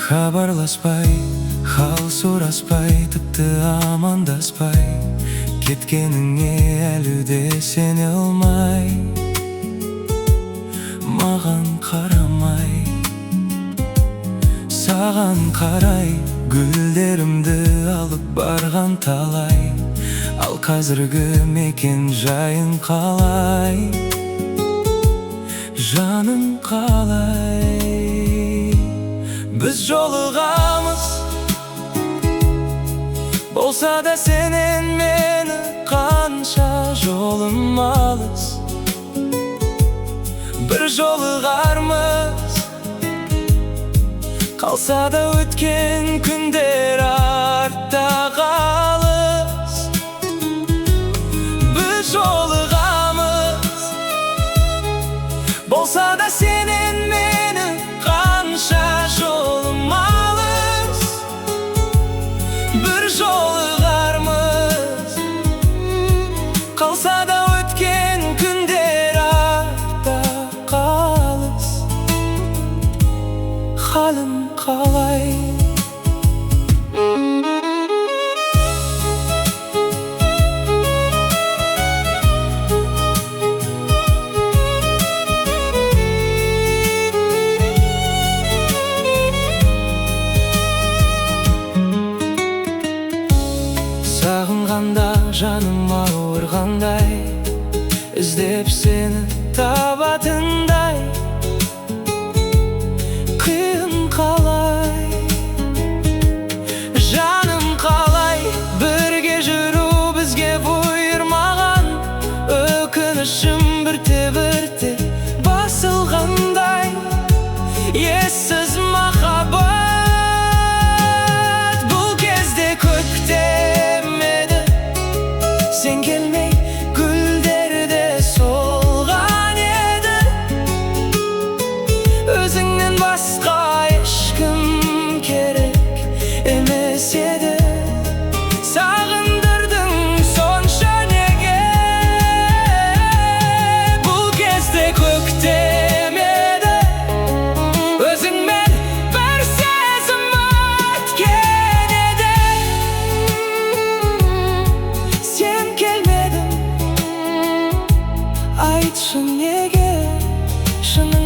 Хабарласпай, хал сұраспай, тіпті амандаспай, кеткеніңе әлі де сене алмай, маған қарамай, саған қарай гүлдерімді алып барған талай. Ал қазіргі мекен жайың қалай, жаным қалай? Біз жолығамыз, болса да сенен мені қанша жолым алыс. Бір жолығармыз, қалса да өткен күндер артта қалыс. Біз жолығамыз, болса да сенен мені қанша жолым алыс. Бір жолығармыз, қалса да өткен күндер артта қалыс. Халім қалай? Сағынғанда жаным ауырғандай, іздеп сені табатындай. Қиын қалай, жаным қалай? Бірге жүру бізге бұйырмаған, өкінішім бірте-бірте басылғандай. Ессіз махаббат бұл кезде көктем еді. Сен келмей гүлдерді солған еді. Өзіңнен басқа ешкім керек емес еді. Сағындырдың сонша неге? Бұл кезде көктем еді. Өзіңмен бір сезім өткен еді. Сен келмедің, айтшы неге? Шының